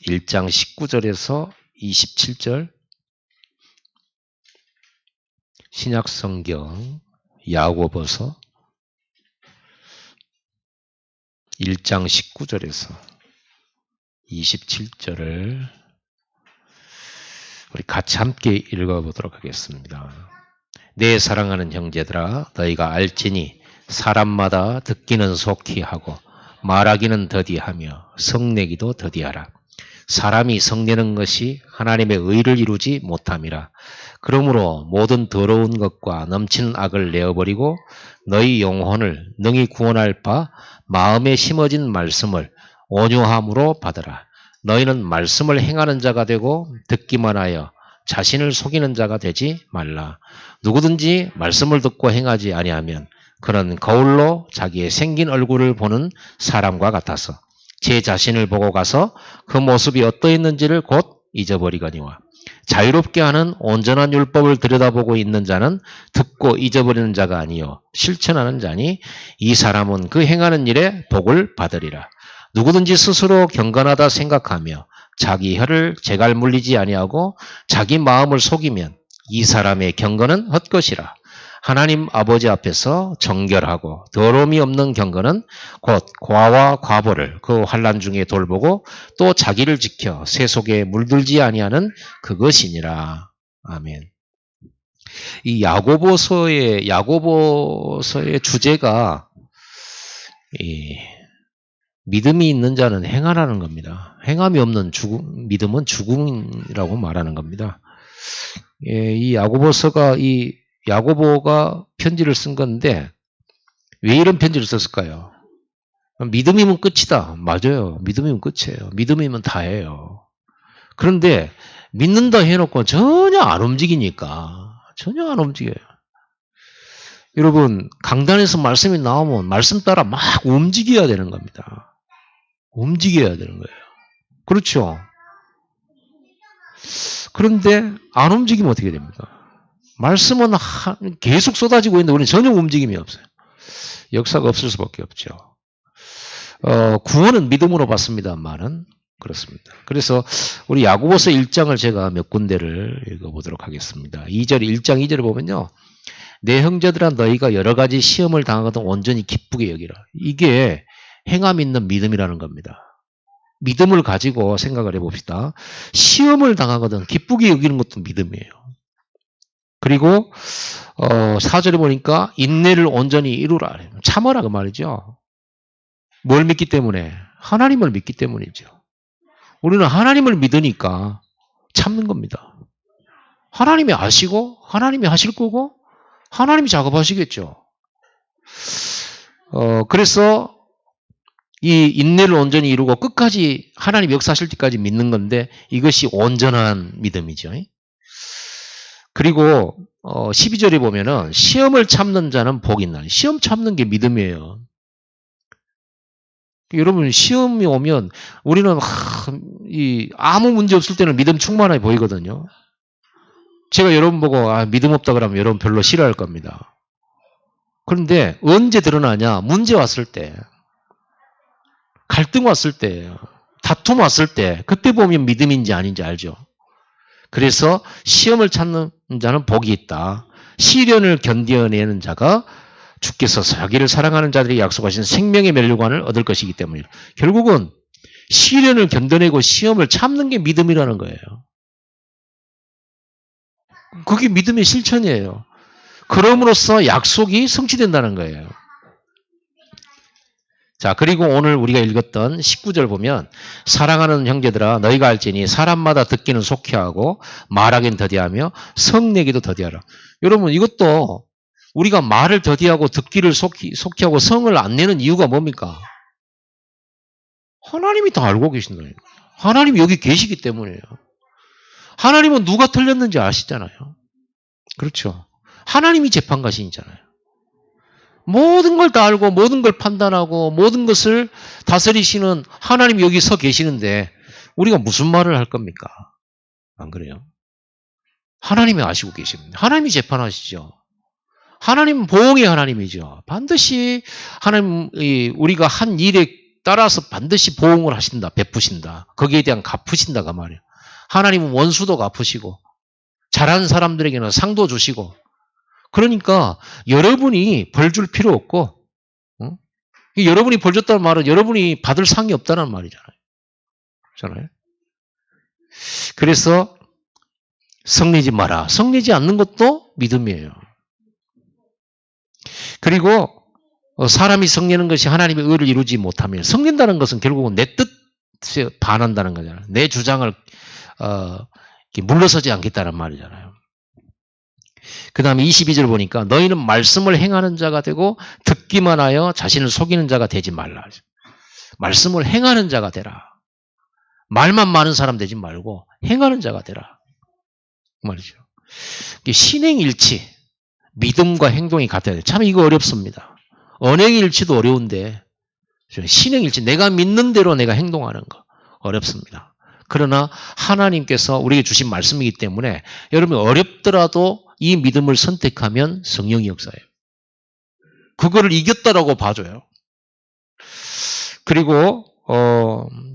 1장 19절에서 27절 신약성경 야고보서 1장 19절에서 27절을 우리 같이 함께 읽어보도록 하겠습니다. 내 사랑하는 형제들아 너희가 알지니 사람마다 듣기는 속히 하고 말하기는 더디하며 성내기도 더디하라. 사람이 성내는 것이 하나님의 의를 이루지 못함이라. 그러므로 모든 더러운 것과 넘치는 악을 내어버리고 너희 영혼을 능히 구원할 바 마음에 심어진 말씀을 온유함으로 받으라. 너희는 말씀을 행하는 자가 되고 듣기만 하여 자신을 속이는 자가 되지 말라. 누구든지 말씀을 듣고 행하지 아니하면 그는 거울로 자기의 생긴 얼굴을 보는 사람과 같아서 제 자신을 보고 가서 그 모습이 어떠했는지를 곧 잊어버리거니와 자유롭게 하는 온전한 율법을 들여다보고 있는 자는 듣고 잊어버리는 자가 아니요 실천하는 자니 이 사람은 그 행하는 일에 복을 받으리라. 누구든지 스스로 경건하다 생각하며 자기 혀를 재갈 물리지 아니하고 자기 마음을 속이면 이 사람의 경건은 헛것이라. 하나님 아버지 앞에서 정결하고 더러움이 없는 경건은 곧 과와 과보를 그 환난 중에 돌보고 또 자기를 지켜 새 속에 물들지 아니하는 그것이니라. 아멘. 이 야고보서의 주제가 믿음이 있는 자는 행하라는 겁니다. 행함이 없는 믿음은 죽음이라고 말하는 겁니다. 이 야고보가 편지를 쓴 건데 왜 이런 편지를 썼을까요? 믿음이면 끝이다. 맞아요. 믿음이면 끝이에요. 믿음이면 다예요. 그런데 믿는다 해놓고 전혀 안 움직이니까 전혀 안 움직여요. 여러분 강단에서 말씀이 나오면 말씀 따라 막 움직여야 되는 겁니다. 움직여야 되는 거예요. 그렇죠? 그런데 안 움직이면 어떻게 됩니까? 말씀은 계속 쏟아지고 있는데 우리는 전혀 움직임이 없어요. 역사가 없을 수밖에 없죠. 구원은 믿음으로 받습니다만은 그렇습니다. 그래서 우리 야고보서 1장을 제가 몇 군데를 읽어보도록 하겠습니다. 1장 2절을 보면요. 내 형제들아 너희가 여러 가지 시험을 당하거든 온전히 기쁘게 여기라. 이게 행함 있는 믿음이라는 겁니다. 믿음을 가지고 생각을 해봅시다. 시험을 당하거든 기쁘게 여기는 것도 믿음이에요. 그리고 4절에 보니까 인내를 온전히 이루라. 참으라 그 말이죠. 뭘 믿기 때문에? 하나님을 믿기 때문이죠. 우리는 하나님을 믿으니까 참는 겁니다. 하나님이 아시고 하나님이 하실 거고 하나님이 작업하시겠죠. 그래서 이 인내를 온전히 이루고 끝까지 하나님 역사하실 때까지 믿는 건데 이것이 온전한 믿음이죠. 그리고 12절에 보면은 시험을 참는 자는 복이 있나니. 시험 참는 게 믿음이에요. 여러분 시험이 오면 우리는 아무 문제 없을 때는 믿음 충만하게 보이거든요. 제가 여러분 보고 믿음 없다 그러면 여러분 별로 싫어할 겁니다. 그런데 언제 드러나냐? 문제 왔을 때, 갈등 왔을 때, 다툼 왔을 때 그때 보면 믿음인지 아닌지 알죠. 그래서 시험을 참는 자는 복이 있다. 시련을 견뎌내는 자가 주께서 자기를 사랑하는 자들이 약속하신 생명의 멸류관을 얻을 것이기 때문이다. 결국은 시련을 견뎌내고 시험을 참는 게 믿음이라는 거예요. 그게 믿음의 실천이에요. 그럼으로써 약속이 성취된다는 거예요. 자, 그리고 오늘 우리가 읽었던 19절 보면 사랑하는 형제들아 너희가 알지니 사람마다 듣기는 속히 하고 말하긴 더디하며 성내기도 더디하라. 여러분 이것도 우리가 말을 더디하고 듣기를 속히 하고 성을 안 내는 이유가 뭡니까? 하나님이 다 알고 계신다는 거예요. 하나님이 여기 계시기 때문이에요. 하나님은 누가 틀렸는지 아시잖아요. 그렇죠. 하나님이 재판가신이잖아요. 모든 걸 다 알고 모든 걸 판단하고 모든 것을 다스리시는 하나님이 여기 서 계시는데 우리가 무슨 말을 할 겁니까? 안 그래요? 하나님이 아시고 계십니다. 하나님이 재판하시죠. 하나님은 보응의 하나님이죠. 반드시 하나님 우리가 한 일에 따라서 반드시 보응을 하신다, 베푸신다. 거기에 대한 갚으신다가 말이에요. 하나님은 원수도 갚으시고 잘하는 사람들에게는 상도 주시고 그러니까 여러분이 벌 줄 필요 없고 여러분이 벌 줬다는 말은 여러분이 받을 상이 없다는 말이잖아요. 그렇잖아요. 그래서 성내지 마라. 성내지 않는 것도 믿음이에요. 그리고 사람이 성내는 것이 하나님의 의를 이루지 못하면 성낸다는 것은 결국은 내 뜻에 반한다는 거잖아요. 내 주장을 물러서지 않겠다는 말이잖아요. 그 다음에 22절 보니까 너희는 말씀을 행하는 자가 되고 듣기만 하여 자신을 속이는 자가 되지 말라. 말씀을 행하는 자가 되라. 말만 많은 사람 되지 말고 행하는 자가 되라. 그 말이죠. 신행일치, 믿음과 행동이 같아야 돼요. 참 이거 어렵습니다. 언행일치도 어려운데 신행일치, 내가 믿는 대로 내가 행동하는 거 어렵습니다. 그러나 하나님께서 우리에게 주신 말씀이기 때문에 여러분이 어렵더라도 이 믿음을 선택하면 성령이 역사해요. 그거를 이겼다라고 봐줘요. 그리고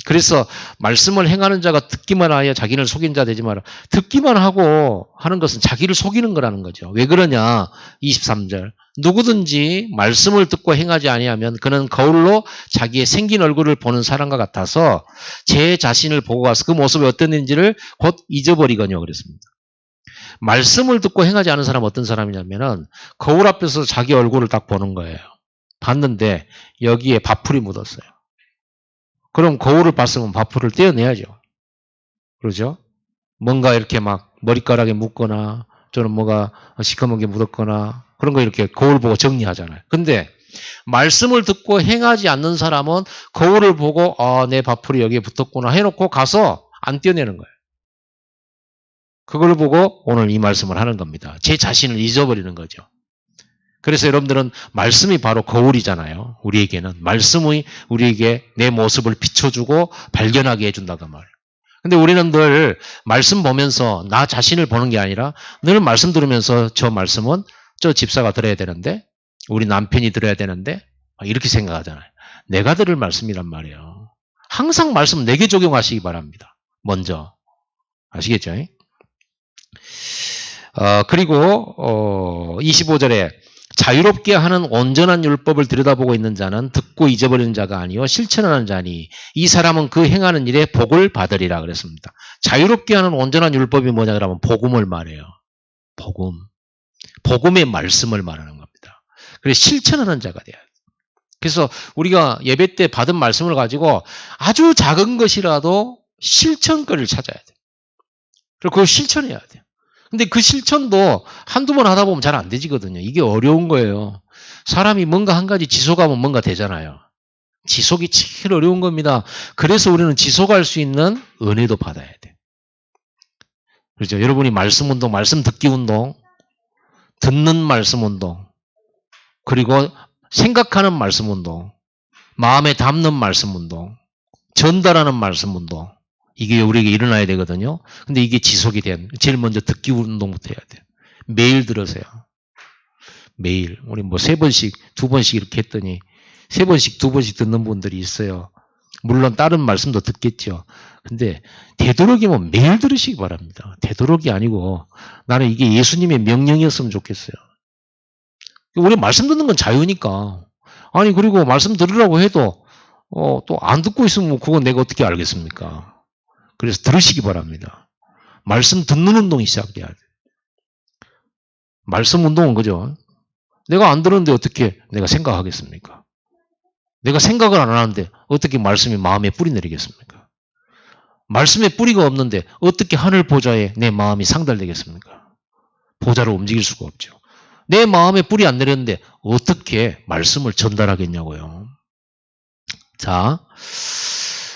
그래서 말씀을 행하는 자가 듣기만 하여 자기를 속인 자 되지 마라. 듣기만 하고 하는 것은 자기를 속이는 거라는 거죠. 왜 그러냐? 23절. 누구든지 말씀을 듣고 행하지 아니하면 그는 거울로 자기의 생긴 얼굴을 보는 사람과 같아서 제 자신을 보고 가서 그 모습이 어땠는지를 곧 잊어버리거니와 그랬습니다. 말씀을 듣고 행하지 않은 사람은 어떤 사람이냐면은 거울 앞에서 자기 얼굴을 딱 보는 거예요. 봤는데 여기에 밥풀이 묻었어요. 그럼 거울을 봤으면 밥풀을 떼어내야죠. 그러죠? 뭔가 이렇게 막 머리카락에 묻거나 또는 뭐가 시커멓게 묻었거나 그런 거 이렇게 거울 보고 정리하잖아요. 근데 말씀을 듣고 행하지 않는 사람은 거울을 보고 내 밥풀이 여기에 붙었구나 해놓고 가서 안 떼어내는 거예요. 그걸 보고 오늘 이 말씀을 하는 겁니다. 제 자신을 잊어버리는 거죠. 그래서 여러분들은 말씀이 바로 거울이잖아요. 우리에게는 말씀이 우리에게 내 모습을 비춰주고 발견하게 해준다고 말이에요. 근데 우리는 늘 말씀 보면서 나 자신을 보는 게 아니라 늘 말씀 들으면서 저 말씀은 저 집사가 들어야 되는데 우리 남편이 들어야 되는데 이렇게 생각하잖아요. 내가 들을 말씀이란 말이에요. 항상 말씀 내게 적용하시기 바랍니다. 먼저. 아시겠죠? 그리고 25절에 자유롭게 하는 온전한 율법을 들여다보고 있는 자는 듣고 잊어버리는 자가 아니요 실천하는 자니 이 사람은 그 행하는 일에 복을 받으리라 그랬습니다. 자유롭게 하는 온전한 율법이 뭐냐 그러면 복음을 말해요. 복음. 복음의 말씀을 말하는 겁니다. 그래서 실천하는 자가 돼야 돼요. 그래서 우리가 예배 때 받은 말씀을 가지고 아주 작은 것이라도 실천거리를 찾아야 돼요. 그리고 그걸 실천해야 돼요. 근데 그 실천도 한두 번 하다 보면 잘 안 되지거든요. 이게 어려운 거예요. 사람이 뭔가 한 가지 지속하면 뭔가 되잖아요. 지속이 제일 어려운 겁니다. 그래서 우리는 지속할 수 있는 은혜도 받아야 돼. 그렇죠? 여러분이 말씀 운동, 말씀 듣기 운동, 듣는 말씀 운동, 그리고 생각하는 말씀 운동, 마음에 담는 말씀 운동, 전달하는 말씀 운동, 이게 우리에게 일어나야 되거든요. 근데 이게 지속이 된, 제일 먼저 듣기 운동부터 해야 돼요. 매일 들으세요. 매일. 우리 뭐 3번씩, 2번씩 이렇게 했더니 3번씩, 2번씩 듣는 분들이 있어요. 물론 다른 말씀도 듣겠죠. 근데 되도록이면 매일 들으시기 바랍니다. 되도록이 아니고 나는 이게 예수님의 명령이었으면 좋겠어요. 우리 말씀 듣는 건 자유니까. 아니, 그리고 말씀 들으라고 해도 또 안 듣고 있으면 그건 내가 어떻게 알겠습니까? 그래서 들으시기 바랍니다. 말씀 듣는 운동이 시작돼야 돼요. 말씀 운동은 그죠? 내가 안 들었는데 어떻게 내가 생각하겠습니까? 내가 생각을 안 하는데 어떻게 말씀이 마음에 뿌리 내리겠습니까? 말씀에 뿌리가 없는데 어떻게 하늘 보좌에 내 마음이 상달되겠습니까? 보좌를 움직일 수가 없죠. 내 마음에 뿌리 안 내렸는데 어떻게 말씀을 전달하겠냐고요. 자,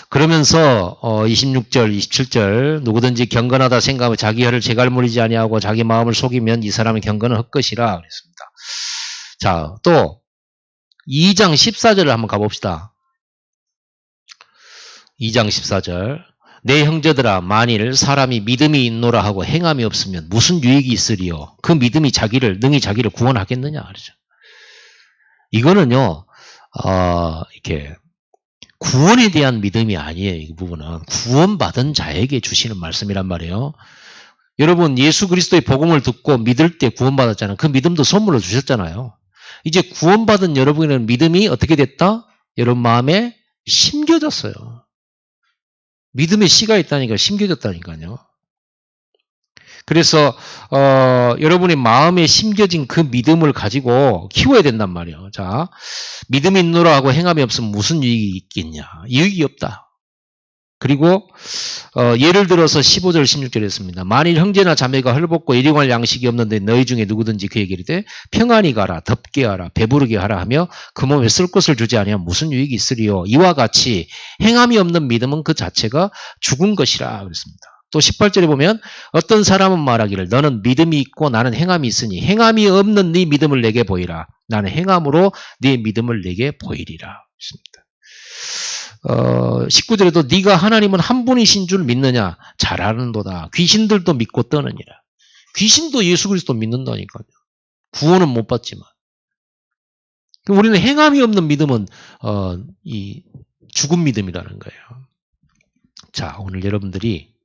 그러면서 26절, 27절 누구든지 경건하다 생각하면 자기 혀를 재갈물이지 아니하고 자기 마음을 속이면 이 사람은 경건은 헛것이라 그랬습니다. 자, 또 2장 14절을 한번 가봅시다. 2장 14절 내 형제들아 만일 사람이 믿음이 있노라 하고 행함이 없으면 무슨 유익이 있으리요? 그 믿음이 능히 자기를 구원하겠느냐 그러죠. 이거는요 이렇게 구원에 대한 믿음이 아니에요. 이 부분은 구원받은 자에게 주시는 말씀이란 말이에요. 여러분 예수 그리스도의 복음을 듣고 믿을 때 구원받았잖아요. 그 믿음도 선물로 주셨잖아요. 이제 구원받은 여러분의 믿음이 어떻게 됐다? 여러분 마음에 심겨졌어요. 믿음의 씨가 있다니까 심겨졌다니까요. 그래서 여러분의 마음에 심겨진 그 믿음을 가지고 키워야 된단 말이에요. 자, 믿음이 있노라 하고 행함이 없으면 무슨 유익이 있겠냐? 유익이 없다. 그리고 예를 들어서 15절 16절에 했습니다. 만일 형제나 자매가 헐벗고 일용할 양식이 없는데 너희 중에 누구든지 그에게 이르되 평안히 가라 덥게 하라 배부르게 하라 하며 그 몸에 쓸 것을 주지 아니하면 무슨 유익이 있으리요. 이와 같이 행함이 없는 믿음은 그 자체가 죽은 것이라 그랬습니다. 또 18절에 보면 어떤 사람은 말하기를 너는 믿음이 있고 나는 행함이 있으니 행함이 없는 네 믿음을 내게 보이라. 나는 행함으로 네 믿음을 내게 보이리라. 그랬습니다. 19절에도 네가 하나님은 한 분이신 줄 믿느냐? 잘 아는도다. 귀신들도 믿고 떠느니라. 귀신도 예수 그리스도 믿는다니까요. 구원은 못 받지만. 우리는 행함이 없는 믿음은 이 죽은 믿음이라는 거예요. 자, 오늘 여러분들이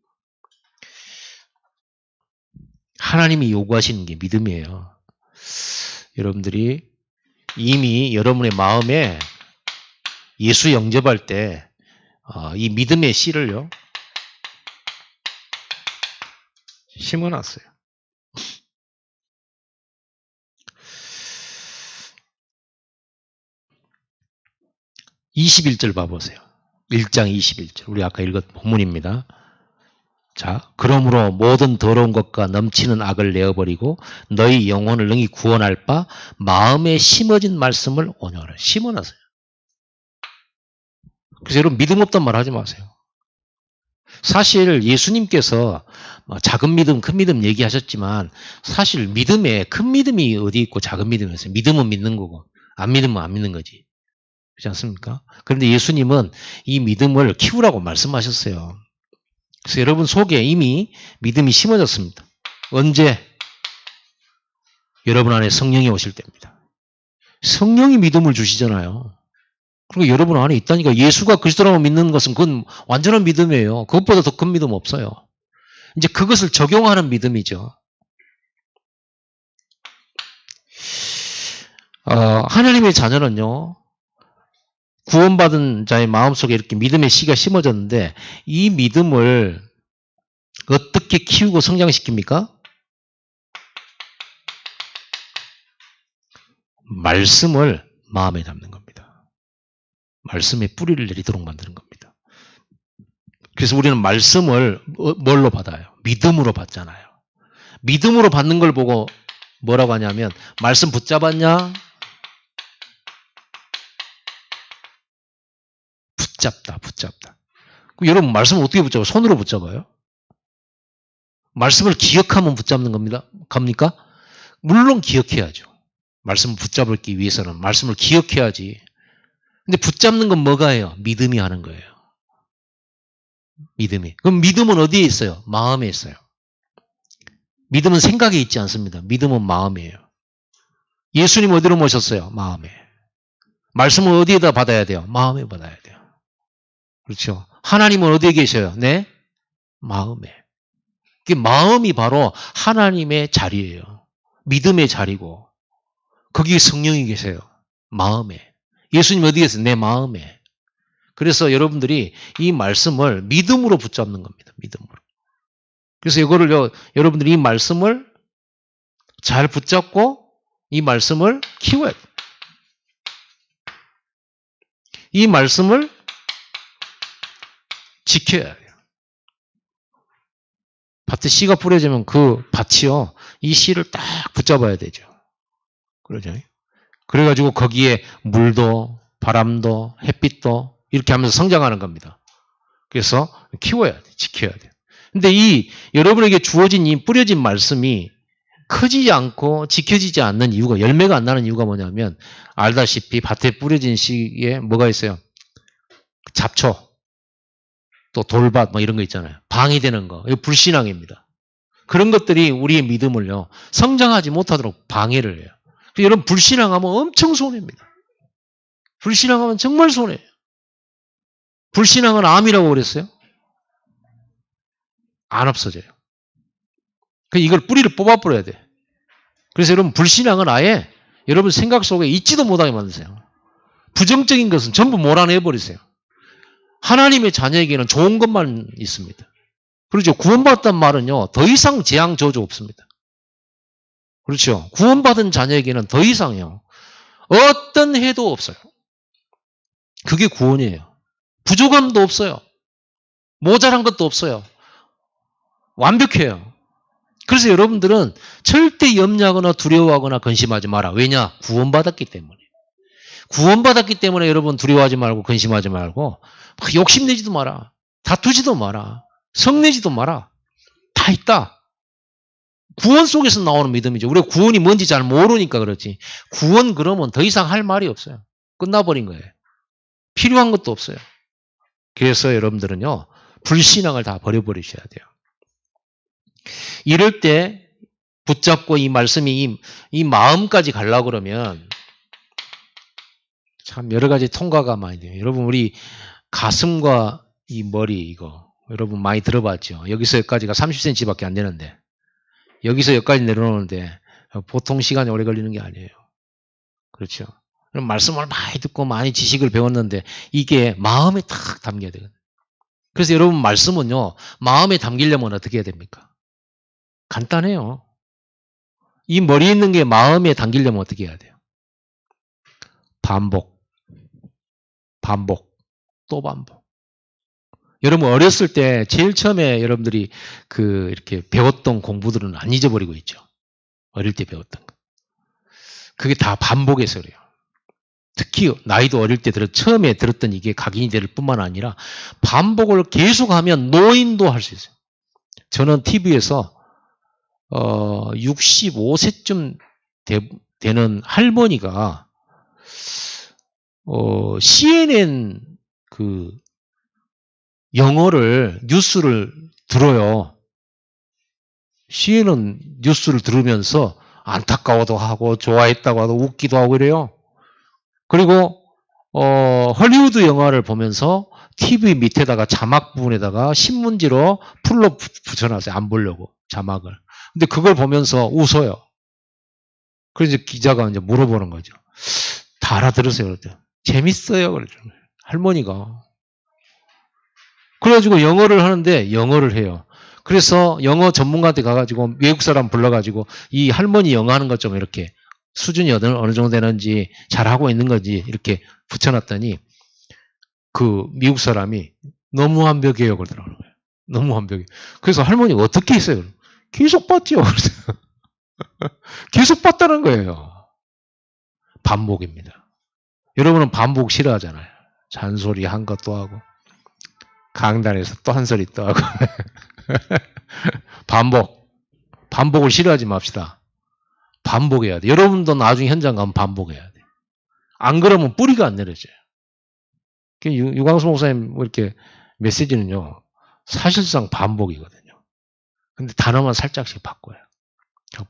하나님이 요구하시는 게 믿음이에요. 여러분들이 이미 여러분의 마음에 예수 영접할 때 이 믿음의 씨를요 심어놨어요. 21절 봐보세요. 1장 21절. 우리 아까 읽었던 본문입니다. 자, 그러므로 모든 더러운 것과 넘치는 악을 내어버리고 너희 영혼을 능히 구원할 바 마음에 심어진 말씀을 온유하라. 심어놨어요. 그래서 여러분 믿음 없단 말 하지 마세요. 사실 예수님께서 작은 믿음, 큰 믿음 얘기하셨지만 사실 믿음에 큰 믿음이 어디 있고 작은 믿음이 있어요. 믿음은 믿는 거고 안 믿으면 안 믿는 거지. 그렇지 않습니까? 그런데 예수님은 이 믿음을 키우라고 말씀하셨어요. 그래서 여러분 속에 이미 믿음이 심어졌습니다. 언제? 여러분 안에 성령이 오실 때입니다. 성령이 믿음을 주시잖아요. 그리고 여러분 안에 있다니까. 예수가 그리스도라고 믿는 것은 그건 완전한 믿음이에요. 그것보다 더 큰 믿음 없어요. 이제 그것을 적용하는 믿음이죠. 하나님의 자녀는요. 구원받은 자의 마음속에 이렇게 믿음의 씨가 심어졌는데 이 믿음을 어떻게 키우고 성장시킵니까? 말씀을 마음에 담는 겁니다. 말씀에 뿌리를 내리도록 만드는 겁니다. 그래서 우리는 말씀을 뭘로 받아요? 믿음으로 받잖아요. 믿음으로 받는 걸 보고 뭐라고 하냐면 말씀 붙잡았냐? 붙잡다. 그럼 여러분 말씀을 어떻게 붙잡아요? 손으로 붙잡아요? 말씀을 기억하면 붙잡는 겁니까? 물론 기억해야죠. 말씀을 붙잡기 위해서는 말씀을 기억해야지. 근데 붙잡는 건 뭐가 해요? 믿음이 하는 거예요. 믿음이. 그럼 믿음은 어디에 있어요? 마음에 있어요. 믿음은 생각에 있지 않습니다. 믿음은 마음이에요. 예수님 어디로 모셨어요? 마음에. 말씀을 어디에다 받아야 돼요? 마음에 받아야 돼요. 그렇죠. 하나님은 어디에 계셔요? 네? 마음에. 그 마음이 바로 하나님의 자리예요. 믿음의 자리고 거기에 성령이 계세요. 마음에. 예수님 어디 계세요? 내 마음에. 그래서 여러분들이 이 말씀을 믿음으로 붙잡는 겁니다. 믿음으로. 그래서 이거를 여러분들이 이 말씀을 잘 붙잡고 이 말씀을 키워야 돼요. 이 말씀을 지켜야 돼요. 밭에 씨가 뿌려지면 그 밭이요. 이 씨를 딱 붙잡아야 되죠. 그러죠. 그래가지고 거기에 물도 바람도 햇빛도 이렇게 하면서 성장하는 겁니다. 그래서 키워야 돼. 지켜야 돼. 근데 이 여러분에게 주어진 이 뿌려진 말씀이 커지지 않고 지켜지지 않는 이유가 열매가 안 나는 이유가 뭐냐면 알다시피 밭에 뿌려진 씨에 뭐가 있어요? 잡초 또 돌밭 뭐 이런 거 있잖아요. 방해되는 거. 이거 불신앙입니다. 그런 것들이 우리의 믿음을요. 성장하지 못하도록 방해를 해요. 여러분 불신앙하면 엄청 손해입니다. 불신앙하면 정말 손해예요. 불신앙은 암이라고 그랬어요? 안 없어져요. 이걸 뿌리를 뽑아버려야 돼. 그래서 여러분 불신앙은 아예 여러분 생각 속에 있지도 못하게 만드세요. 부정적인 것은 전부 몰아내버리세요. 하나님의 자녀에게는 좋은 것만 있습니다. 그렇죠. 구원받았단 말은요. 더 이상 재앙 저주 없습니다. 그렇죠. 구원받은 자녀에게는 더 이상요. 어떤 해도 없어요. 그게 구원이에요. 부족함도 없어요. 모자란 것도 없어요. 완벽해요. 그래서 여러분들은 절대 염려하거나 두려워하거나 근심하지 마라. 왜냐? 구원받았기 때문에. 구원받았기 때문에 여러분 두려워하지 말고 근심하지 말고 막 욕심내지도 마라. 다투지도 마라. 성내지도 마라. 다 있다. 구원 속에서 나오는 믿음이죠. 우리가 구원이 뭔지 잘 모르니까 그렇지. 구원 그러면 더 이상 할 말이 없어요. 끝나버린 거예요. 필요한 것도 없어요. 그래서 여러분들은요. 불신앙을 다 버려버리셔야 돼요. 이럴 때 붙잡고 이 말씀이 이 마음까지 가려고 그러면 참 여러 가지 통과가 많이 돼요. 여러분 우리 가슴과 이 머리 이거 여러분 많이 들어봤죠. 여기서 여기까지가 30cm밖에 안 되는데 여기서 여기까지 내려오는데 보통 시간이 오래 걸리는 게 아니에요. 그렇죠. 그럼 말씀을 많이 듣고 많이 지식을 배웠는데 이게 마음에 탁 담겨야 되거든요. 그래서 여러분 말씀은요. 마음에 담기려면 어떻게 해야 됩니까? 간단해요. 이 머리에 있는 게 마음에 담기려면 어떻게 해야 돼요? 반복, 반복, 또 반복. 여러분 어렸을 때 제일 처음에 여러분들이 이렇게 배웠던 공부들은 안 잊어버리고 있죠. 어릴 때 배웠던 거. 그게 다 반복해서 그래요. 특히 나이도 어릴 때 처음에 들었던 이게 각인이 될 뿐만 아니라 반복을 계속하면 노인도 할 수 있어요. 저는 TV에서 65세쯤 되는 할머니가 CNN 영어를 뉴스를 들어요. CNN 뉴스를 들으면서 안타까워도 하고 좋아했다고 하고 웃기도 하고 이래요. 그리고 헐리우드 영화를 보면서 TV 밑에다가 자막 부분에다가 신문지로 풀로 붙여놨어요. 안 보려고 자막을. 근데 그걸 보면서 웃어요. 그래서 기자가 이제 물어보는 거죠. 다 알아들으세요. 그랬더니 재밌어요. 그랬더니 할머니가. 그래가지고 영어를 하는데 영어를 해요. 그래서 영어 전문가한테 가가지고 외국 사람 불러가지고 이 할머니 영어 하는 것 좀 이렇게 수준이 어느 정도 되는지 잘하고 있는 건지 이렇게 붙여놨더니 그 미국 사람이 너무 완벽해요. 그러더라고요. 너무 완벽해요. 그래서 할머니가 어떻게 했어요? 계속 봤죠. 계속 봤다는 거예요. 반복입니다. 여러분은 반복 싫어하잖아요. 잔소리 한 것도 하고 강단에서 또 한 소리 또 하고 반복을 싫어하지 맙시다. 반복해야 돼. 여러분도 나중에 현장 가면 반복해야 돼. 안 그러면 뿌리가 안 내려져요. 유광수 목사님 이렇게 메시지는요. 사실상 반복이거든요. 근데 단어만 살짝씩 바꿔요.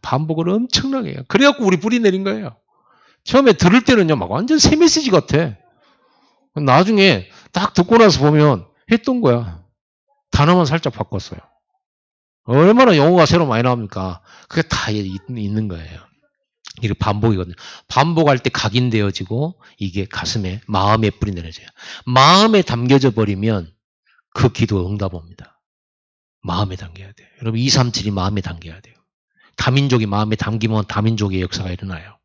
반복을 엄청나게 해요. 그래갖고 우리 뿌리 내린 거예요. 처음에 들을 때는요. 막 완전 새 메시지 같아. 나중에 딱 듣고 나서 보면 했던 거야. 단어만 살짝 바꿨어요. 얼마나 영어가 새로 많이 나옵니까? 그게 다 있는 거예요. 이게 반복이거든요. 반복할 때 각인되어지고 이게 가슴에 마음에 뿌리 내려져요. 마음에 담겨져 버리면 그 기도 응답 옵니다. 마음에 담겨야 돼요. 여러분 237이 마음에 담겨야 돼요. 다민족이 마음에 담기면 다민족의 역사가 일어나요.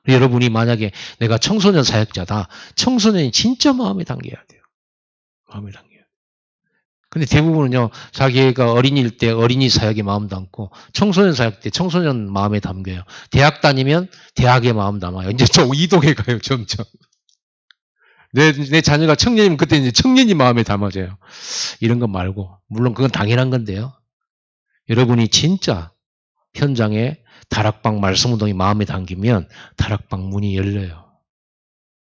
여러분이 만약에 내가 청소년 사역자다. 청소년이 진짜 마음에 담겨야 돼요. 마음에 담겨야 돼요. 근데 대부분은요. 자기가 어린이일 때 어린이 사역에 마음 담고 청소년 사역 때 청소년 마음에 담겨요. 대학 다니면 대학에 마음 담아요. 이제 저 이동해 가요. 점점. 내 자녀가 청년이면 그때 이제 청년이 마음에 담아져요. 이런 거 말고 물론 그건 당연한 건데요. 여러분이 진짜 현장에 다락방 말씀운동이 마음에 담기면 다락방 문이 열려요.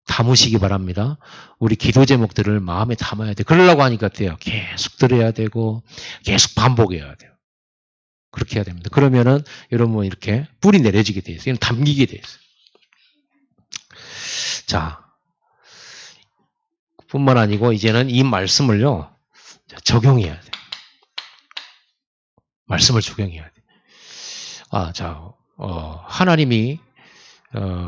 담으시기 바랍니다. 우리 기도 제목들을 마음에 담아야 돼요. 그러려고 하니까 돼요. 계속 들어야 되고 계속 반복해야 돼요. 그렇게 해야 됩니다. 그러면은 여러분 이렇게 뿌리 내려지게 돼 있어요. 담기게 돼 있어요. 자, 뿐만 아니고 이제는 이 말씀을요, 적용해야 돼. 말씀을 적용해야 돼. 하나님이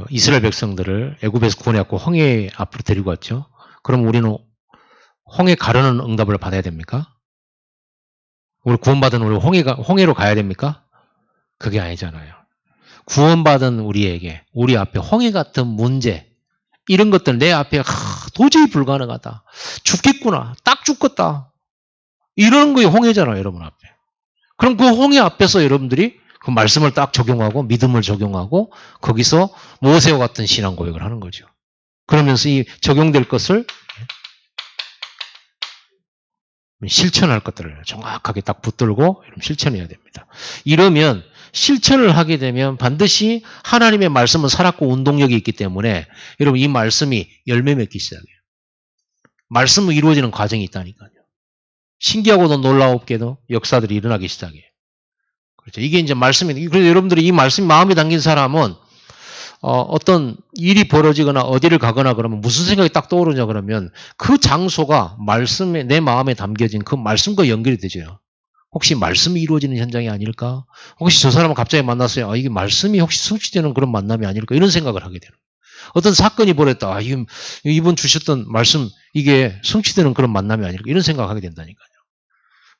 이스라엘 백성들을 애굽에서 구원해갖고 홍해 앞으로 데리고 왔죠. 그럼 우리는 홍해 가르는 응답을 받아야 됩니까? 우리 구원받은 우리 홍해로 가야 됩니까? 그게 아니잖아요. 구원받은 우리에게 우리 앞에 홍해 같은 문제, 이런 것들 내 앞에 도저히 불가능하다. 죽겠구나. 딱 죽겠다. 이런 거에 홍해잖아요, 여러분 앞에. 그럼 그 홍해 앞에서 여러분들이 그 말씀을 딱 적용하고 믿음을 적용하고 거기서 모세와 같은 신앙 고백을 하는 거죠. 그러면서 이 적용될 것을 실천할 것들을 정확하게 딱 붙들고 실천해야 됩니다. 이러면 실천을 하게 되면 반드시 하나님의 말씀은 살았고 운동력이 있기 때문에 여러분 이 말씀이 열매 맺기 시작해요. 말씀은 이루어지는 과정이 있다니까요. 신기하고도 놀라웠게도 역사들이 일어나기 시작해요. 그렇죠. 이게 이제 말씀이, 그래서 여러분들이 이 말씀이 마음에 담긴 사람은 어떤 일이 벌어지거나 어디를 가거나 그러면 무슨 생각이 딱 떠오르냐 그러면 그 장소가 말씀에, 내 마음에 담겨진 그 말씀과 연결이 되죠. 혹시 말씀이 이루어지는 현장이 아닐까? 혹시 저 사람을 갑자기 만났어요. 이게 말씀이 혹시 성취되는 그런 만남이 아닐까? 이런 생각을 하게 되는 거예요. 어떤 사건이 벌어졌다. 이분 주셨던 말씀, 이게 성취되는 그런 만남이 아닐까? 이런 생각을 하게 된다니까요.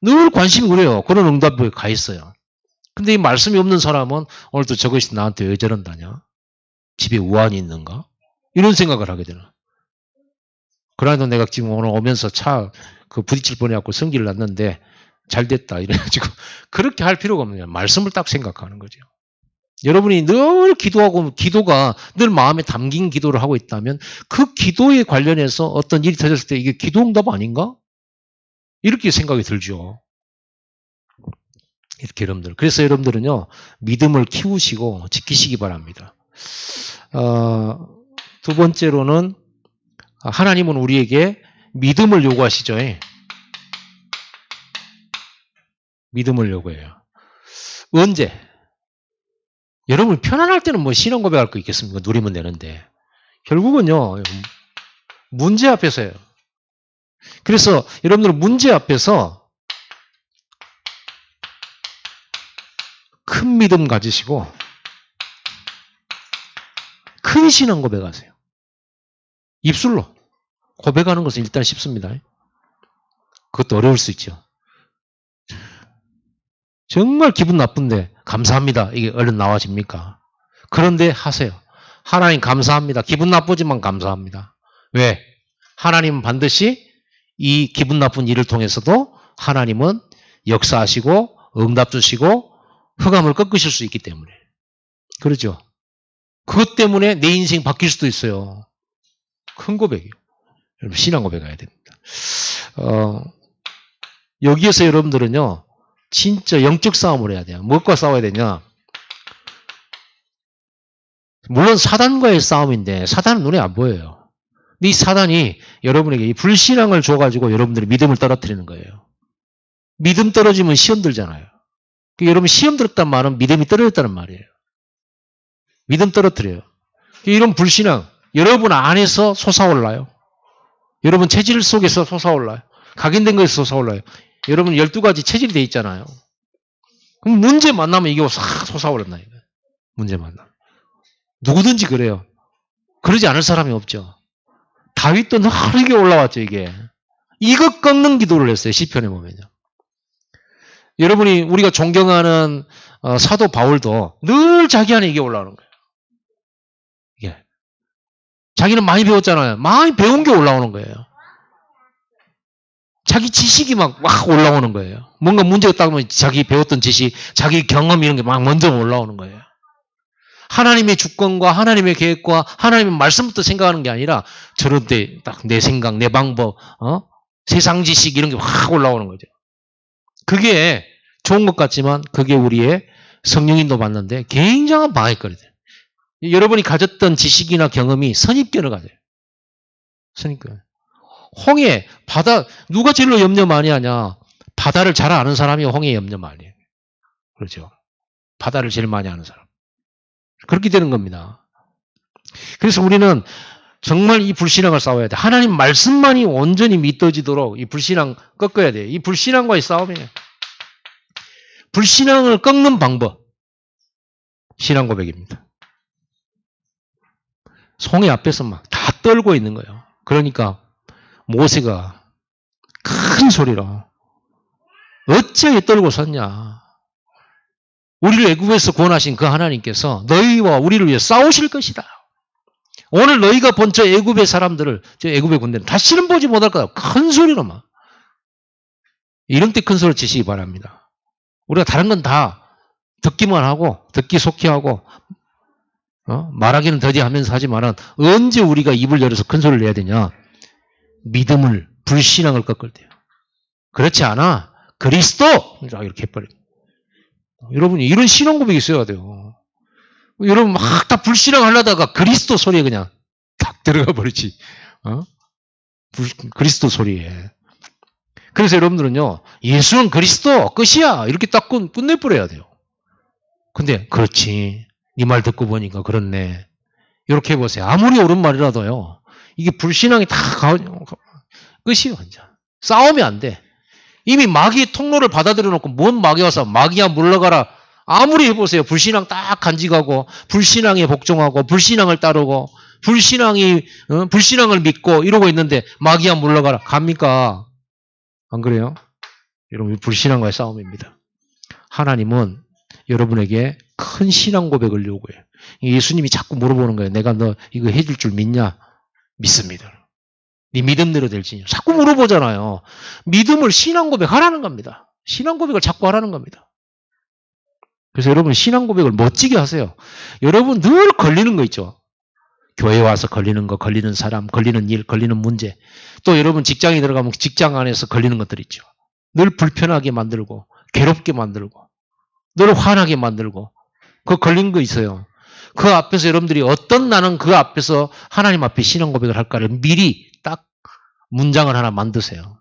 늘 관심이 그래요. 그런 응답에 가 있어요. 근데 이 말씀이 없는 사람은 오늘도 저것이 나한테 왜 저런다냐? 집에 우환이 있는가? 이런 생각을 하게 되는. 그래도 내가 지금 오늘 오면서 부딪힐 뻔해갖고 성기를 놨는데 잘 됐다. 이래가지고 그렇게 할 필요가 없는 거예요. 말씀을 딱 생각하는 거죠. 여러분이 늘 기도하고 기도가 늘 마음에 담긴 기도를 하고 있다면 그 기도에 관련해서 어떤 일이 터졌을 때 이게 기도 응답 아닌가? 이렇게 생각이 들죠. 이렇게 여러분들. 그래서 여러분들은요, 믿음을 키우시고 지키시기 바랍니다. 두 번째로는 하나님은 우리에게 믿음을 요구하시죠. 믿음을 요구해요. 언제? 여러분 편안할 때는 뭐 신앙 고백할 거 있겠습니까? 누리면 되는데. 결국은요, 문제 앞에서요. 그래서 여러분들은 문제 앞에서 큰 믿음 가지시고 큰 신앙 고백하세요. 입술로 고백하는 것은 일단 쉽습니다. 그것도 어려울 수 있죠. 정말 기분 나쁜데 감사합니다. 이게 얼른 나와집니까? 그런데 하세요. 하나님 감사합니다. 기분 나쁘지만 감사합니다. 왜? 하나님은 반드시 이 기분 나쁜 일을 통해서도 하나님은 역사하시고 응답 주시고 흑암을 꺾으실 수 있기 때문에. 그렇죠? 그것 때문에 내 인생이 바뀔 수도 있어요. 큰 고백이에요. 여러분 신앙 고백해야 됩니다. 여기에서 여러분들은요. 진짜 영적 싸움을 해야 돼요. 무엇과 싸워야 되냐? 물론 사단과의 싸움인데 사단은 눈에 안 보여요. 근데 이 사단이 여러분에게 이 불신앙을 줘가지고 여러분들의 믿음을 떨어뜨리는 거예요. 믿음 떨어지면 시험 들잖아요. 여러분 시험 들었단 말은 믿음이 떨어졌다는 말이에요. 믿음 떨어뜨려요. 이런 불신앙 여러분 안에서 솟아올라요. 여러분 체질 속에서 솟아올라요. 각인된 것에서 솟아올라요. 여러분 12가지 체질이 돼 있잖아요. 그럼 문제 만나면 이게 싹 솟아오른다. 문제 만나면. 누구든지 그래요. 그러지 않을 사람이 없죠. 다윗도 흐르게 올라왔죠, 이게. 이것 꺾는 기도를 했어요, 시편에 보면요. 여러분이 우리가 존경하는 사도 바울도 늘 자기 안에 이게 올라오는 거예요. 이게. 자기는 많이 배웠잖아요. 많이 배운 게 올라오는 거예요. 자기 지식이 막 올라오는 거예요. 뭔가 문제가 딱 오면 자기 배웠던 지식, 자기 경험 이런 게 막 먼저 올라오는 거예요. 하나님의 주권과 하나님의 계획과 하나님의 말씀부터 생각하는 게 아니라 저런 때 딱 내 생각, 내 방법, 세상 지식 이런 게 확 올라오는 거죠. 그게 좋은 것 같지만 그게 우리의 성령인도 받는데 굉장한 방해거리들. 여러분이 가졌던 지식이나 경험이 선입견을 가져요. 선입견. 홍해, 바다, 누가 제일로 염려 많이 하냐? 바다를 잘 아는 사람이 홍해 염려 많이 해요. 그렇죠. 바다를 제일 많이 아는 사람. 그렇게 되는 겁니다. 그래서 우리는 정말 이 불신앙을 싸워야 돼. 하나님 말씀만이 온전히 믿어지도록 이 불신앙 꺾어야 돼. 이 불신앙과의 싸움이에요. 불신앙을 꺾는 방법. 신앙 고백입니다. 송이 앞에서 막 다 떨고 있는 거예요. 그러니까 모세가 큰 소리로 어찌하여 떨고 섰냐. 우리를 애굽에서 구원하신 그 하나님께서 너희와 우리를 위해 싸우실 것이다. 오늘 너희가 본 저 애굽의 사람들을, 저 애굽의 군대는 다시는 보지 못할 거다. 큰 소리로 막. 이런 때 큰 소리를 치시기 바랍니다. 우리가 다른 건 다 듣기만 하고, 듣기 속히 하고, 말하기는 더디하면서 하지만은 언제 우리가 입을 열어서 큰 소리를 내야 되냐? 믿음을, 불신앙을 꺾을 때요. 그렇지 않아. 그리스도! 이렇게 해버려요. 여러분이 이런 신앙 고백이 있어야 돼요. 여러분 막 다 불신앙 하려다가 그리스도 소리에 그냥 딱 들어가 버리지. 그리스도 소리에. 그래서 여러분들은요, 예수는 그리스도 끝이야. 이렇게 딱 끝내버려야 돼요. 근데 그렇지. 네 말 듣고 보니까 그렇네. 이렇게 해보세요. 아무리 옳은 말이라도요. 이게 불신앙이 다 끝이에요. 완전. 싸우면 안 돼. 이미 마귀의 통로를 받아들여 놓고 뭔 마귀 와서 마귀야 물러가라. 아무리 해보세요. 불신앙 딱 간직하고 불신앙에 복종하고 불신앙을 따르고 불신앙을 믿고 이러고 있는데 마귀야 물러가라. 갑니까? 안 그래요? 여러분 불신앙과의 싸움입니다. 하나님은 여러분에게 큰 신앙 고백을 요구해요. 예수님이 자꾸 물어보는 거예요. 내가 너 이거 해줄 줄 믿냐? 믿습니다. 네 믿음대로 될지. 자꾸 물어보잖아요. 믿음을 신앙 고백하라는 겁니다. 신앙 고백을 자꾸 하라는 겁니다. 그래서 여러분 신앙 고백을 멋지게 하세요. 여러분 늘 걸리는 거 있죠. 교회 와서 걸리는 거, 걸리는 사람, 걸리는 일, 걸리는 문제. 또 여러분 직장에 들어가면 직장 안에서 걸리는 것들 있죠. 늘 불편하게 만들고 괴롭게 만들고 늘 화나게 만들고 그 걸린 거 있어요. 그 앞에서 여러분들이 어떤 나는 그 앞에서 하나님 앞에 신앙 고백을 할까를 미리 딱 문장을 하나 만드세요.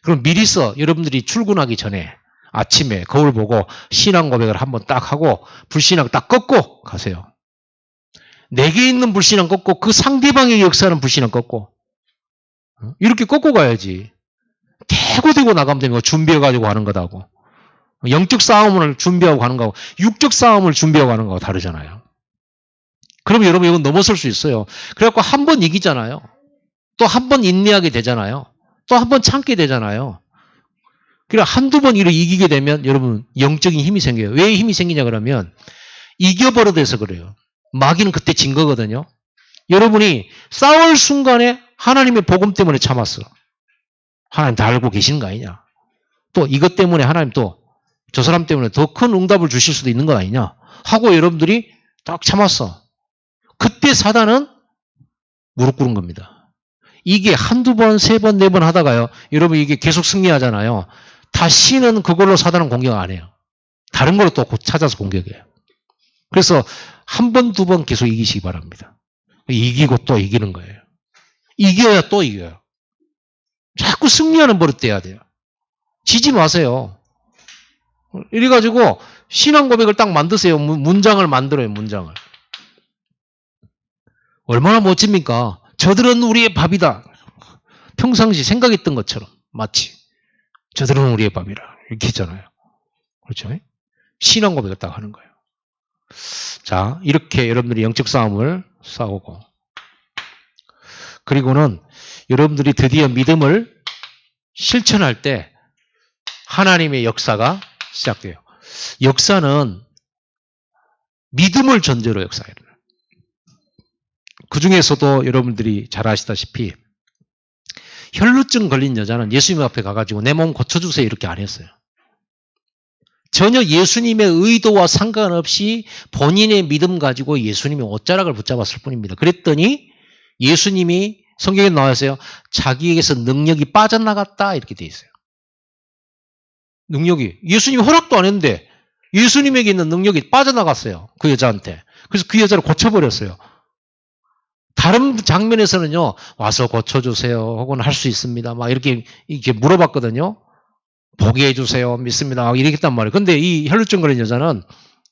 그럼 미리서 여러분들이 출근하기 전에 아침에 거울 보고 신앙 고백을 한번 딱 하고 불신앙 딱 꺾고 가세요. 내게 있는 불신앙 꺾고 그 상대방에게 역사하는 불신앙 꺾고 이렇게 꺾고 가야지. 대고 나가면 되면 준비해가지고 가는 거다고. 영적 싸움을 준비하고 가는 거하고 육적 싸움을 준비하고 가는 거하고 다르잖아요. 그러면 여러분 이건 넘어설 수 있어요. 그래갖고 한 번 이기잖아요. 또 한 번 인내하게 되잖아요. 또 한 번 참게 되잖아요. 그래 한두 번 이기게 되면 여러분 영적인 힘이 생겨요. 왜 힘이 생기냐 그러면 이겨버려서 그래요. 마귀는 그때 진 거거든요. 여러분이 싸울 순간에 하나님의 복음 때문에 참았어. 하나님 다 알고 계시는 거 아니냐. 또 이것 때문에 하나님 또 저 사람 때문에 더 큰 응답을 주실 수도 있는 거 아니냐 하고 여러분들이 딱 참았어. 그때 사단은 무릎 꿇은 겁니다. 이게 한두 번, 세 번, 네 번 하다가요. 여러분 이게 계속 승리하잖아요. 다시는 그걸로 사단은 공격 안 해요. 다른 걸로 또 찾아서 공격해요. 그래서 한 번, 두 번 계속 이기시기 바랍니다. 이기고 또 이기는 거예요. 이겨야 또 이겨요. 자꾸 승리하는 버릇 돼야 돼요. 지지 마세요. 이래가지고 신앙 고백을 딱 만드세요. 문장을 만들어요. 문장을. 얼마나 멋집니까? 저들은 우리의 밥이다. 평상시 생각했던 것처럼 마치 저들은 우리의 밥이라 이렇게 했잖아요. 그렇죠? 신앙 고백을 딱 하는 거예요. 자, 이렇게 여러분들이 영적 싸움을 싸우고 그리고는 여러분들이 드디어 믿음을 실천할 때 하나님의 역사가 시작돼요. 역사는 믿음을 전제로 역사해요. 그 중에서도 여러분들이 잘 아시다시피 혈루증 걸린 여자는 예수님 앞에 가가지고 내 몸 고쳐주세요 이렇게 안 했어요. 전혀 예수님의 의도와 상관없이 본인의 믿음 가지고 예수님의 옷자락을 붙잡았을 뿐입니다. 그랬더니 예수님이 성경에 나와 있어요. 자기에게서 능력이 빠져나갔다 이렇게 돼 있어요. 능력이 예수님이 허락도 안 했는데 예수님에게 있는 능력이 빠져나갔어요. 그 여자한테. 그래서 그 여자를 고쳐버렸어요. 다른 장면에서는요. 와서 고쳐주세요. 혹은 할 수 있습니다. 막 이렇게 물어봤거든요. 보게 해주세요. 믿습니다. 이렇게 했단 말이에요. 근데 이 혈루증 걸린 여자는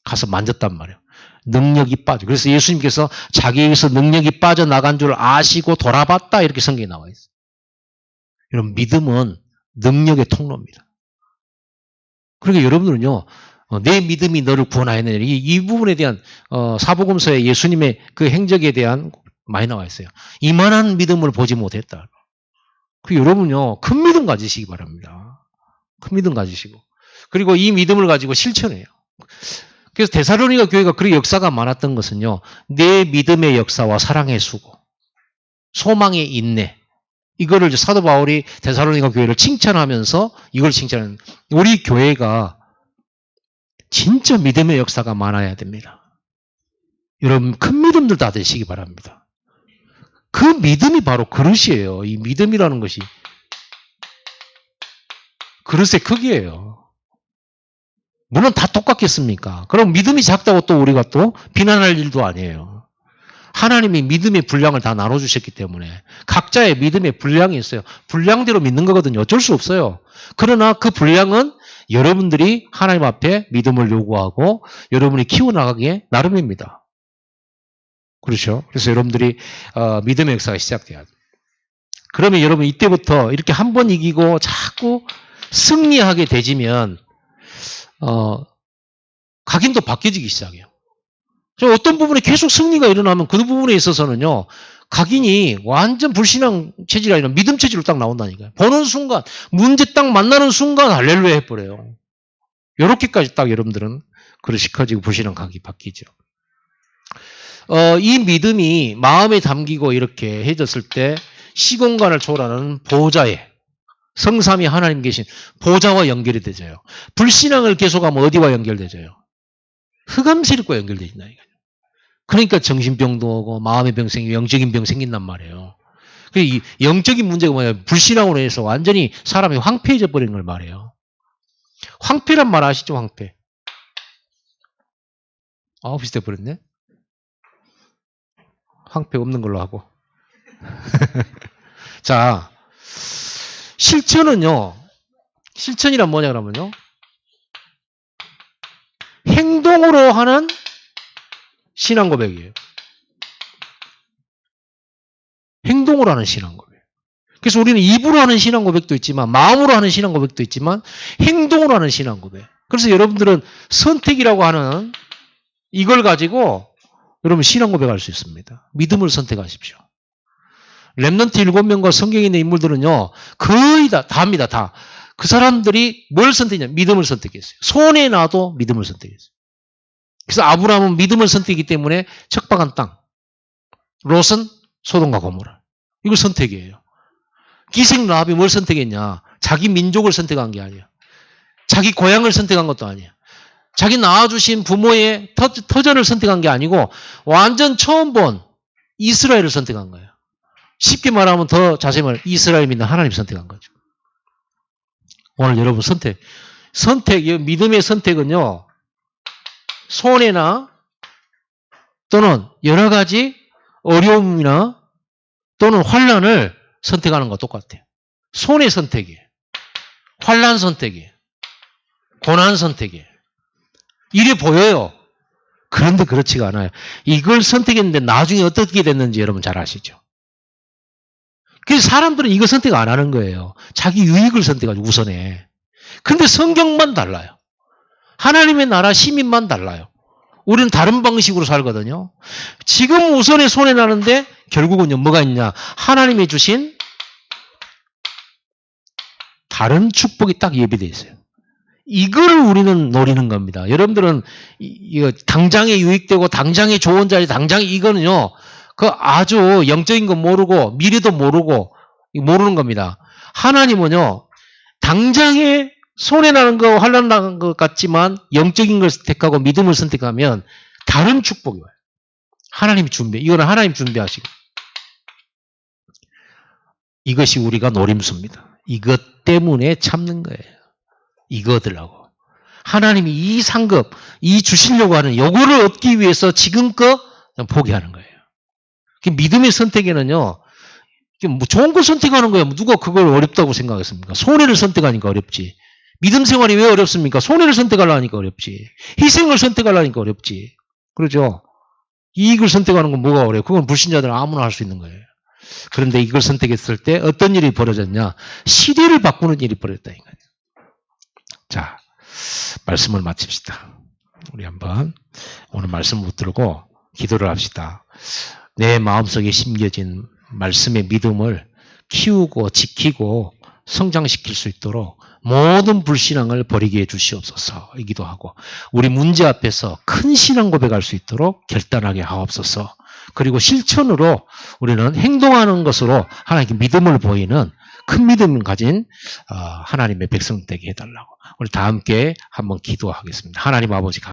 가서 만졌단 말이에요. 능력이 빠져. 그래서 예수님께서 자기에게서 능력이 빠져나간 줄 아시고 돌아봤다. 이렇게 성경에 나와 있어요. 여러분, 믿음은 능력의 통로입니다. 그러니까 여러분들은요, 내 믿음이 너를 구원하였느냐. 이 부분에 대한 사복음서에 예수님의 그 행적에 대한 많이 나와 있어요. 이만한 믿음을 보지 못했다. 그 여러분요, 큰 믿음 가지시기 바랍니다. 큰 믿음 가지시고. 그리고 이 믿음을 가지고 실천해요. 그래서 데살로니가 교회가 그런 역사가 많았던 것은요, 내 믿음의 역사와 사랑의 수고, 소망의 인내, 이거를 이제 사도 바울이 데살로니가 교회를 칭찬하면서 이걸 칭찬하는, 우리 교회가 진짜 믿음의 역사가 많아야 됩니다. 여러분, 큰 믿음들 다 되시기 바랍니다. 그 믿음이 바로 그릇이에요. 이 믿음이라는 것이 그릇의 크기예요. 물론 다 똑같겠습니까? 그럼 믿음이 작다고 또 우리가 또 비난할 일도 아니에요. 하나님이 믿음의 분량을 다 나눠주셨기 때문에 각자의 믿음의 분량이 있어요. 분량대로 믿는 거거든요. 어쩔 수 없어요. 그러나 그 분량은 여러분들이 하나님 앞에 믿음을 요구하고 여러분이 키워나가기에 나름입니다. 그렇죠? 그래서 여러분들이 믿음의 역사가 시작돼야 돼요. 그러면 여러분 이때부터 이렇게 한 번 이기고 자꾸 승리하게 되지면 각인도 바뀌어지기 시작해요. 어떤 부분에 계속 승리가 일어나면 그 부분에 있어서는요, 각인이 완전 불신앙 체질이 아니라 믿음 체질로 딱 나온다니까요. 보는 순간, 문제 딱 만나는 순간 할렐루야 해버려요. 요렇게까지 딱 여러분들은 그릇이 커지고 불신앙 각이 바뀌죠. 이 믿음이 마음에 담기고 이렇게 해졌을 때 시공간을 초월하는 보좌에 성삼위 하나님 계신 보좌와 연결이 되져요. 불신앙을 계속하면 어디와 연결되져요? 흑암세력과 연결되진다. 그러니까 정신병도 오고 마음의 병 생기고 영적인 병 생긴단 말이에요. 이 영적인 문제가 뭐냐? 불신앙으로 해서 완전히 사람이 황폐해져 버리는 걸 말해요. 황폐란 말 아시죠? 황폐. 비슷해 버렸네. 황폐 없는 걸로 하고. 자, 실천은요. 실천이란 뭐냐 그러면요. 행동으로 하는 신앙 고백이에요. 행동으로 하는 신앙 고백. 그래서 우리는 입으로 하는 신앙 고백도 있지만 마음으로 하는 신앙 고백도 있지만 행동으로 하는 신앙 고백. 그래서 여러분들은 선택이라고 하는 이걸 가지고 여러분 신앙 고백할 수 있습니다. 믿음을 선택하십시오. 렘넌트 7명과 성경에 있는 인물들은요. 거의 다 합니다. 다. 그 사람들이 뭘 선택했냐? 믿음을 선택했어요. 손에 놔도 믿음을 선택했어요. 그래서 아브라함은 믿음을 선택했기 때문에 척박한 땅. 롯은 소돔과 고모라. 이걸 선택이에요. 기생 라합이 뭘 선택했냐? 자기 민족을 선택한 게 아니야. 자기 고향을 선택한 것도 아니야. 자기 낳아주신 부모의 터전을 선택한 게 아니고 완전 처음 본 이스라엘을 선택한 거예요. 쉽게 말하면 더 자세히 말하면 이스라엘 믿는 하나님 선택한 거죠. 오늘 여러분 선택, 믿음의 선택은요. 손해나 또는 여러 가지 어려움이나 또는 환난을 선택하는 거 똑같아요. 손해 선택이에요. 환난 선택이에요. 고난 선택이에요. 이래 보여요. 그런데 그렇지가 않아요. 이걸 선택했는데 나중에 어떻게 됐는지 여러분 잘 아시죠? 그래서 사람들은 이거 선택 안 하는 거예요. 자기 유익을 선택하죠, 우선에. 근데 성경만 달라요. 하나님의 나라 시민만 달라요. 우리는 다른 방식으로 살거든요. 지금 우선에 손해나는데 결국은 뭐가 있냐. 하나님이 주신 다른 축복이 딱 예비되어 있어요. 이거를 우리는 노리는 겁니다. 여러분들은 이거 당장에 유익되고 당장에 좋은 자리, 당장에 이거는요. 그 아주 영적인 거 모르고 미래도 모르고 모르는 겁니다. 하나님은요. 당장에 손해나는 거 환난 나는 것 같지만 영적인 걸 선택하고 믿음을 선택하면 다른 축복이 와요. 하나님이 준비해. 이거는 하나님 준비하시고. 이것이 우리가 노림수입니다. 이것 때문에 참는 거예요. 이거 얻으려고. 하나님이 이 상급, 이 주시려고 하는 요거를 얻기 위해서 지금껏 포기하는 거예요. 믿음의 선택에는요. 뭐 좋은 걸 선택하는 거예요. 누가 그걸 어렵다고 생각했습니까? 손해를 선택하니까 어렵지. 믿음 생활이 왜 어렵습니까? 손해를 선택하려니까 어렵지. 희생을 선택하려니까 어렵지. 그러죠? 이익을 선택하는 건 뭐가 어려워요? 그건 불신자들은 아무나 할 수 있는 거예요. 그런데 이걸 선택했을 때 어떤 일이 벌어졌냐? 시대를 바꾸는 일이 벌어졌다. 이거예요. 자, 말씀을 마칩시다. 우리 한번 오늘 말씀 붙들고 기도를 합시다. 내 마음속에 심겨진 말씀의 믿음을 키우고 지키고 성장시킬 수 있도록 모든 불신앙을 버리게 해 주시옵소서 이기도 하고 우리 문제 앞에서 큰 신앙 고백할 수 있도록 결단하게 하옵소서. 그리고 실천으로 우리는 행동하는 것으로 하나님께 믿음을 보이는 큰 믿음을 가진 하나님의 백성 되게 해달라고 우리 다 함께 한번 기도하겠습니다. 하나님 아버지